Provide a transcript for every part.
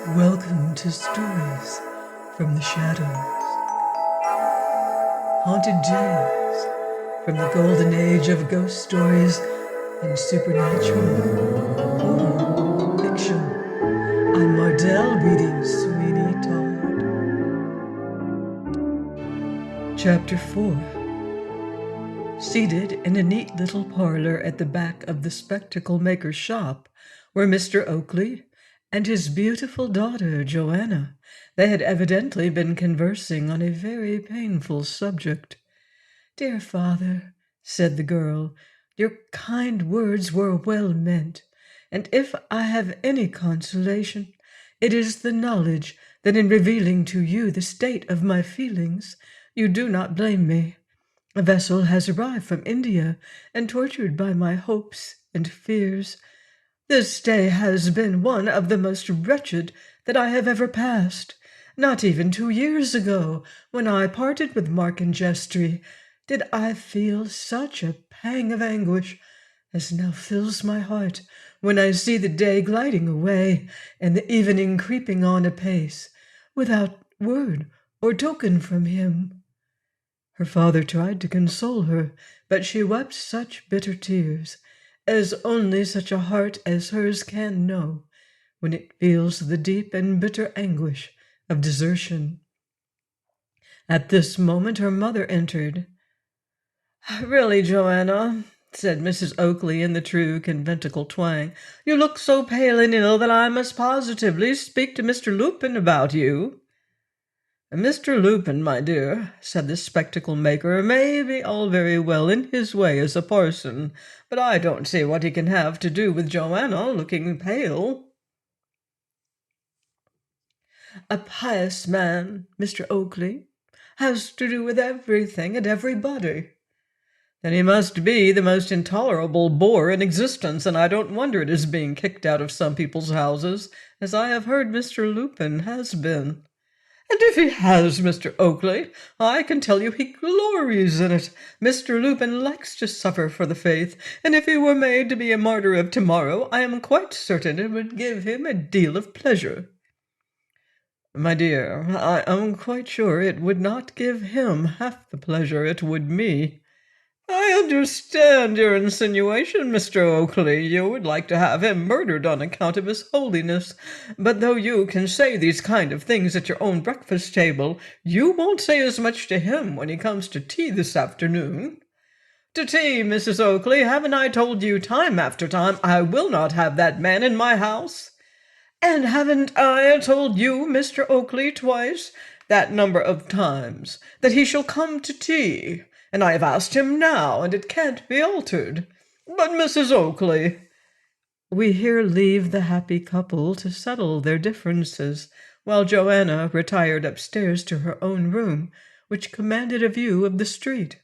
Welcome to Stories from the Shadows. Haunted tales from the golden age of ghost stories and supernatural horror fiction. I'm Mardell reading Sweeney Todd. Chapter 4. Seated in a neat little parlor at the back of the spectacle maker's shop were Mr. Oakley and his beautiful daughter, Joanna. They had evidently been conversing on a very painful subject. "Dear father," said the girl, "your kind words were well meant, and if I have any consolation, it is the knowledge that in revealing to you the state of my feelings, you do not blame me. A vessel has arrived from India, and tortured by my hopes and fears, this day has been one of the most wretched that I have ever passed. Not even 2 years ago, when I parted with Mark and Jestry, did I feel such a pang of anguish as now fills my heart when I see the day gliding away and the evening creeping on apace, without word or token from him." Her father tried to console her, but she wept such bitter tears as only such a heart as hers can know when it feels the deep and bitter anguish of desertion. At this moment her mother entered. "Really, Joanna," said Mrs. Oakley in the true conventicle twang, "you look so pale and ill that I must positively speak to Mr. Lupin about you." "Mr. Lupin, my dear," said the spectacle maker, "may be all very well in his way as a parson, but I don't see what he can have to do with Joanna looking pale." "A pious man, Mr. Oakley, has to do with everything and everybody." "Then he must be the most intolerable bore in existence, and I don't wonder at his being kicked out of some people's houses, as I have heard Mr. Lupin has been." "And if he has, Mr. Oakley, I can tell you he glories in it. Mr. Lupin likes to suffer for the faith, and if he were made to be a martyr of tomorrow, I am quite certain it would give him a deal of pleasure." "My dear, I am quite sure it would not give him half the pleasure it would me." "I understand your insinuation, Mr. Oakley. You would like to have him murdered on account of his holiness. But though you can say these kind of things at your own breakfast table, you won't say as much to him when he comes to tea this afternoon." "To tea, Mrs. Oakley? Haven't I told you time after time I will not have that man in my house?" "And haven't I told you, Mr. Oakley, twice, that number of times, that he shall come to tea? And I have asked him now, and it can't be altered." "But, Mrs. Oakley—" We here leave the happy couple to settle their differences, while Joanna retired upstairs to her own room, which commanded a view of the street.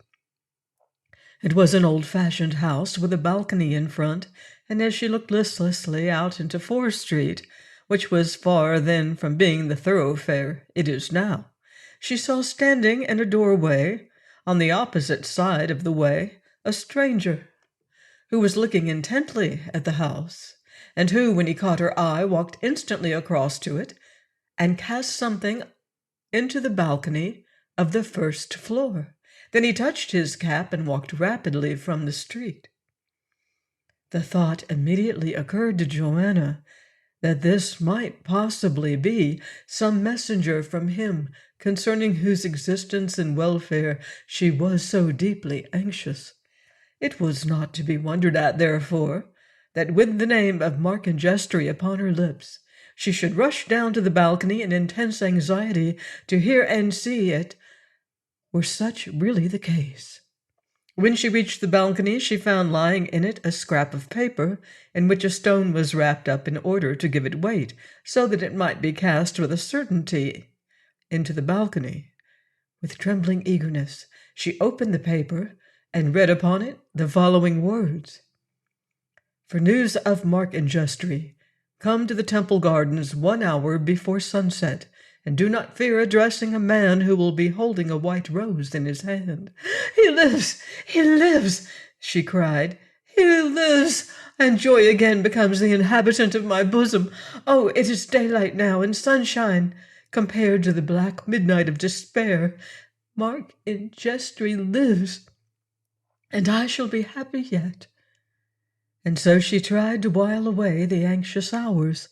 It was an old-fashioned house with a balcony in front, and as she looked listlessly out into Fore Street, which was far then from being the thoroughfare it is now, she saw standing in a doorway, on the opposite side of the way, a stranger, who was looking intently at the house, and who, when he caught her eye, walked instantly across to it, and cast something into the balcony of the first floor. Then he touched his cap and walked rapidly from the street. The thought immediately occurred to Joanna that this might possibly be some messenger from him concerning whose existence and welfare she was so deeply anxious. It was not to be wondered at, therefore, that with the name of Mark and Jestry upon her lips, she should rush down to the balcony in intense anxiety to hear and see it were such really the case. When she reached the balcony, she found lying in it a scrap of paper in which a stone was wrapped up in order to give it weight, so that it might be cast with a certainty into the balcony. With trembling eagerness, she opened the paper and read upon it the following words: "For news of Mark and Jestry, come to the Temple Gardens 1 hour before sunset, and do not fear addressing a man who will be holding a white rose in his hand." "He lives! He lives!" she cried. "He lives! and joy again becomes the inhabitant of my bosom. Oh, it is daylight now and sunshine, compared to the black midnight of despair. Mark in Jestry lives, and I shall be happy yet. And so she tried to while away the anxious hours,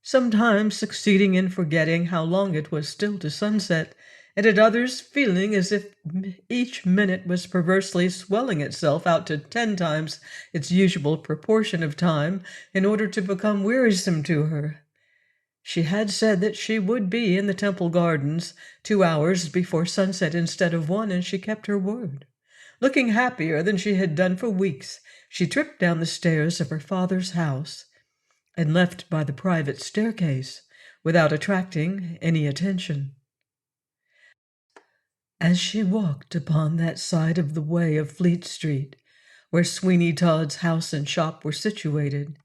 sometimes succeeding in forgetting how long it was still to sunset, and at others feeling as if each minute was perversely swelling itself out to 10 times its usual proportion of time in order to become wearisome to her. She had said that she would be in the Temple Gardens 2 hours before sunset instead of 1, and she kept her word. Looking happier than she had done for weeks, she tripped down the stairs of her father's house and left by the private staircase without attracting any attention. As she walked upon that side of the way of Fleet Street, where Sweeney Todd's house and shop were situated,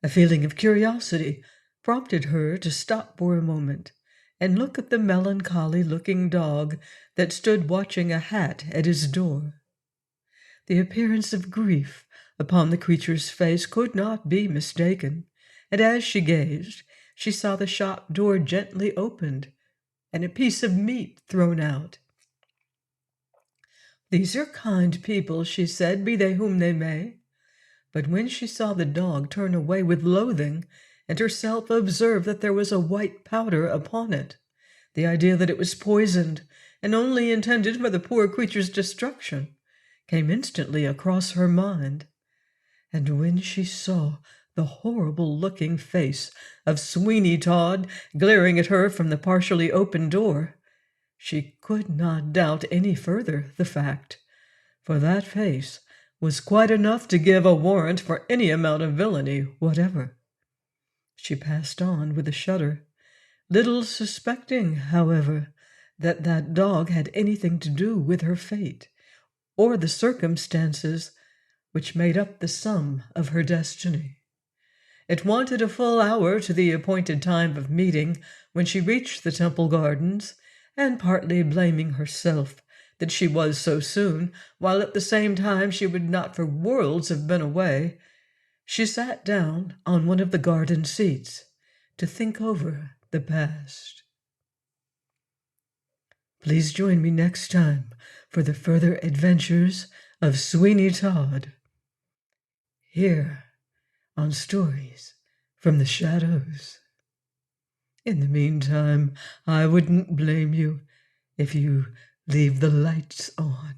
a feeling of curiosity prompted her to stop for a moment and look at the melancholy-looking dog that stood watching a hat at his door. The appearance of grief upon the creature's face could not be mistaken, and as she gazed, she saw the shop door gently opened and a piece of meat thrown out. "These are kind people," she said, "be they whom they may." But when she saw the dog turn away with loathing, and herself observe that there was a white powder upon it, the idea that it was poisoned and only intended for the poor creature's destruction came instantly across her mind. And when she saw the horrible-looking face of Sweeney Todd glaring at her from the partially open door, she could not doubt any further the fact, for that face was quite enough to give a warrant for any amount of villainy whatever. She passed on with a shudder, little suspecting, however, that that dog had anything to do with her fate, or the circumstances which made up the sum of her destiny. It wanted a full hour to the appointed time of meeting when she reached the Temple Gardens, and partly blaming herself that she was so soon, while at the same time she would not for worlds have been away, she sat down on one of the garden seats to think over the past. Please join me next time for the further adventures of Sweeney Todd, here on Stories from the Shadows. In the meantime, I wouldn't blame you if you leave the lights on.